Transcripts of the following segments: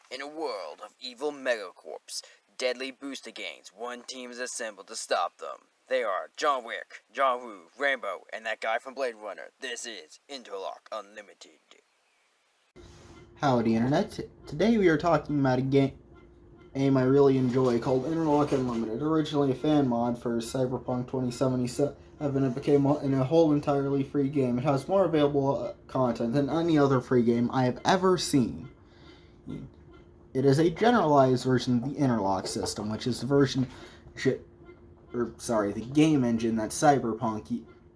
In a world of evil megacorps, deadly booster gangs, one team is assembled to stop them. They are John Wick, John Woo, Rainbow, and that guy from Blade Runner. This is Interlock Unlimited. Howdy Internet. Today we are talking about a game I really enjoy called Interlock Unlimited. Originally a fan mod for Cyberpunk 2077, it became a whole entirely free game. It has more available content than any other free game I have ever seen. It is a generalized version of the Interlock system, which is the the game engine that Cyberpunk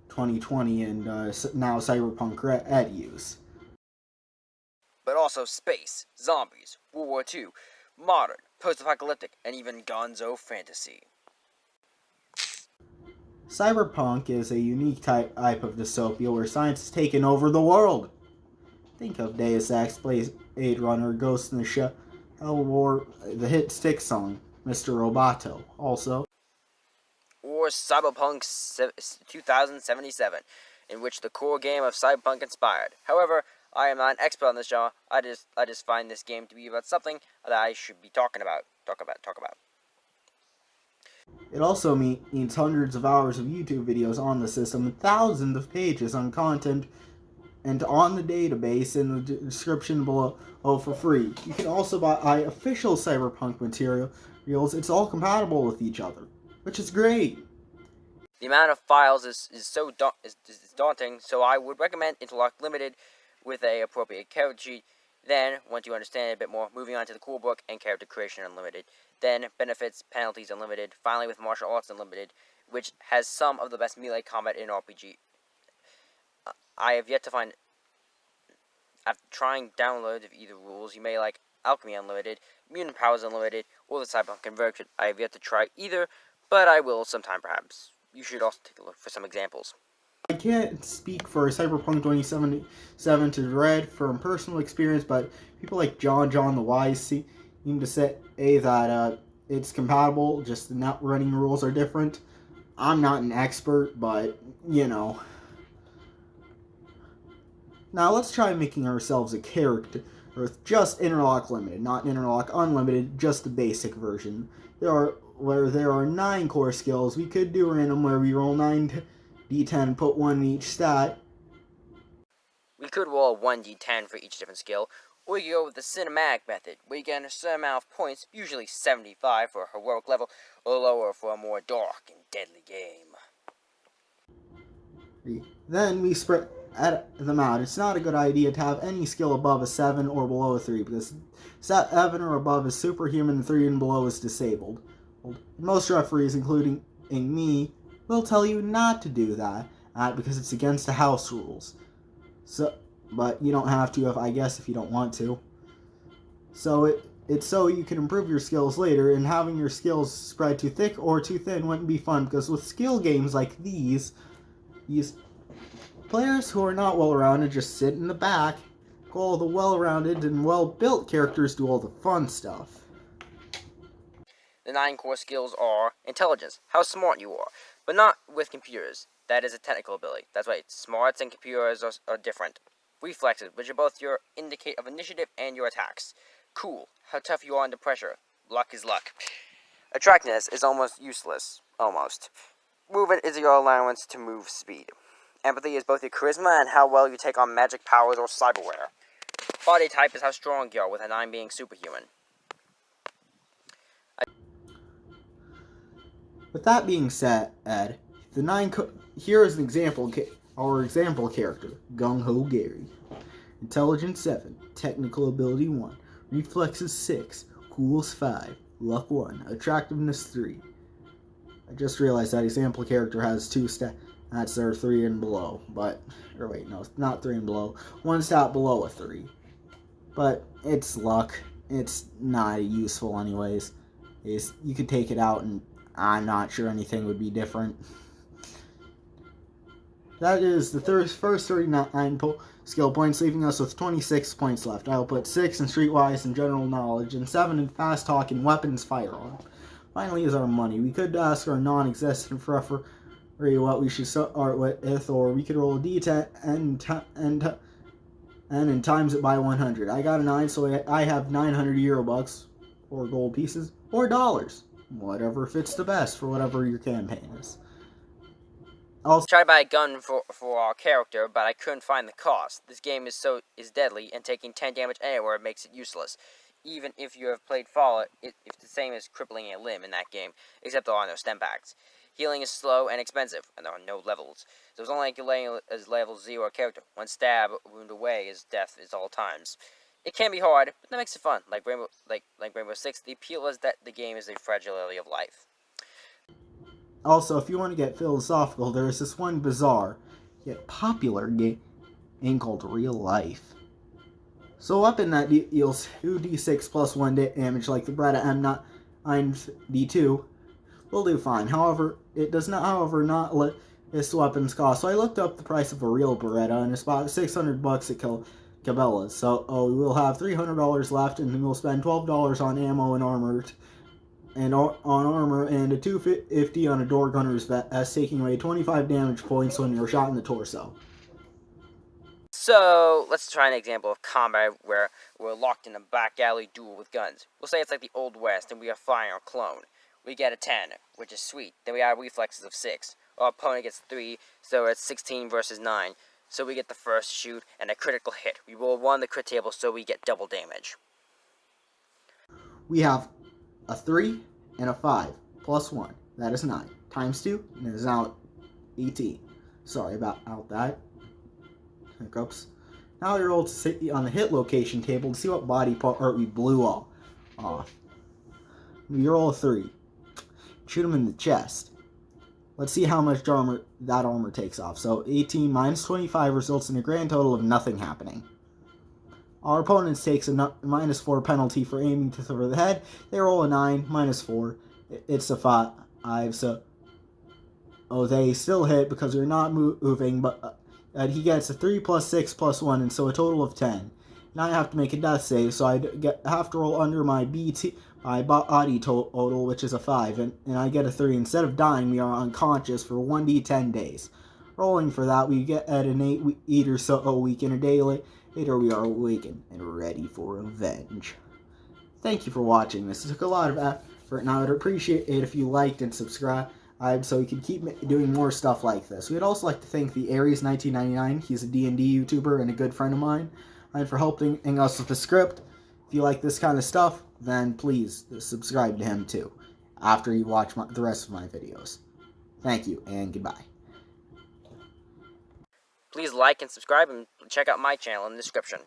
2020 and now Cyberpunk Red use. But also space, zombies, World War II, modern, post-apocalyptic, and even gonzo fantasy. Cyberpunk is a unique type of dystopia where science has taken over the world. Think of Deus Ex, Blade Runner, Ghost in the Shell, or the hit Stick song, Mr. Roboto. Also, Or Cyberpunk 2077, in which the core game of Cyberpunk inspired. However, I am not an expert on this genre. I just find this game to be about something that I should be talking about. Talk about. It also means hundreds of hours of YouTube videos on the system and thousands of pages on content and on the database in the description below for free. You can also buy official Cyberpunk materials. It's all compatible with each other, which is great. The amount of files is daunting, so I would recommend Interlock Limited with a appropriate character sheet. Then, once you understand it a bit more, moving on to the core book and character creation unlimited. Then, benefits, penalties unlimited. Finally, with martial arts unlimited, which has some of the best melee combat in RPG. I have yet to find. After trying downloads of either rules, you may like Alchemy Unlimited, Mutant Powers Unlimited, or the Cyberpunk Conversion. I have yet to try either, but I will sometime perhaps. You should also take a look for some examples. I can't speak for Cyberpunk 2077 to Red from personal experience, but people like John the Wise seem to say that it's compatible, just the not running rules are different. I'm not an expert, but, you know. Now let's try making ourselves a character with just Interlock Limited, not Interlock Unlimited, just the basic version. There are 9 core skills. We could do random where we roll 9d10, put 1 in each stat. We could roll 1d10 for each different skill, or you go with the cinematic method, where you get a certain amount of points, usually 75 for a heroic level, or lower for a more dark and deadly game. Then we spread them out. It's not a good idea to have any skill above a 7 or below a 3, because 7 or above is superhuman and 3 and below is disabled. Most referees, including me, will tell you not to do that because it's against the house rules. But you don't have to, if you don't want to. So it's so you can improve your skills later, and having your skills spread too thick or too thin wouldn't be fun, because with skill games like these players who are not well-rounded just sit in the back, while the well-rounded and well-built characters do all the fun stuff. The 9 core skills are intelligence, how smart you are, but not with computers. That is a technical ability. That's right, smarts and computers are different. Reflexes, which are both your indicate of initiative and your attacks. Cool, how tough you are under pressure. Luck is luck. Attractiveness is almost useless. Almost. Movement is your allowance to move speed. Empathy is both your charisma and how well you take on magic powers or cyberware. Body type is how strong you are, with a 9 being superhuman. With that being said, Ed, here is an example. Our example character, Gung Ho Gary. Intelligence 7, technical ability 1, reflexes 6, cools 5, luck 1, attractiveness 3. I just realized that example character has 2 stats that are 3 and below, not 3 and below, 1 stat below a 3. But it's luck. It's not useful anyways. You could take it out, and I'm not sure anything would be different. That is the first 39 skill points, leaving us with 26 points left. I'll put 6 in Streetwise and General Knowledge, and 7 in Fast Talk and Weapons Firearm. Finally is our money. We could ask our non-existent referee what we should start with, or we could roll a d10 and then times it by 100. I got a 9, so I have 900 Eurobucks, or gold pieces, or dollars. Whatever fits the best for whatever your campaign is. Also, Tried to buy a gun for our character, but I couldn't find the cost. This game is deadly, and taking 10 damage anywhere makes it useless. Even if you have played Fallout, it's the same as crippling a limb in that game, except there are no stem packs. Healing is slow and expensive, and there are no levels. So it's only like you're as level 0 character. One stab, wound away is death is all times. It can be hard, but that makes it fun. Like Rainbow Six, the appeal is that the game is a fragility of life. Also, if you want to get philosophical, there is this one bizarre yet popular game called Real Life. So a weapon that deals 2d6 plus 1 damage like the Beretta M9D2 will do fine. However, it does not let this weapon's cost. So I looked up the price of a real Beretta, and it's about $600 at Cabela's. So we'll have $300 left, and we'll spend $12 on ammo and armor, and a $250 on a door gunner's vest, taking away 25 damage points when you're shot in the torso. So, let's try an example of combat where we're locked in a back alley duel with guns. We'll say it's like the Old West and we are firing our clone. We get a 10, which is sweet. Then we have reflexes of 6. Our opponent gets 3, so it's 16 versus 9. So we get the first shoot and a critical hit. We roll 1 on the crit table, so we get double damage. We have a 3 and a 5 plus 1. That is 9. Times 2 is now 18. Sorry about that. Hiccups. Now we roll to sit on the hit location table to see what body part we blew off. We roll a 3. Shoot him in the chest. Let's see how much that armor takes off. So 18 minus 25 results in a grand total of nothing happening. Our opponent takes a minus 4 penalty for aiming to throw the head. They roll a 9, minus 4. It's a 5. So they still hit because they're not moving, but he gets a 3 plus 6 plus 1, and so a total of 10. Now I have to make a death save, so I have to roll under my body total, which is a 5, and I get a 3. Instead of dying, we are unconscious for 1d10 days. Rolling for that, we get at an 8 or so a week, and a day later we are awakened and ready for revenge. Thank you for watching this. It took a lot of effort, and I would appreciate it if you liked and subscribed so we can keep doing more stuff like this. We'd also like to thank the Aries1999. He's a D&D YouTuber and a good friend of mine, and for helping us with the script. If you like this kind of stuff, then please subscribe to him too, after you watch the rest of my videos. Thank you, and goodbye. Please like and subscribe and check out my channel in the description.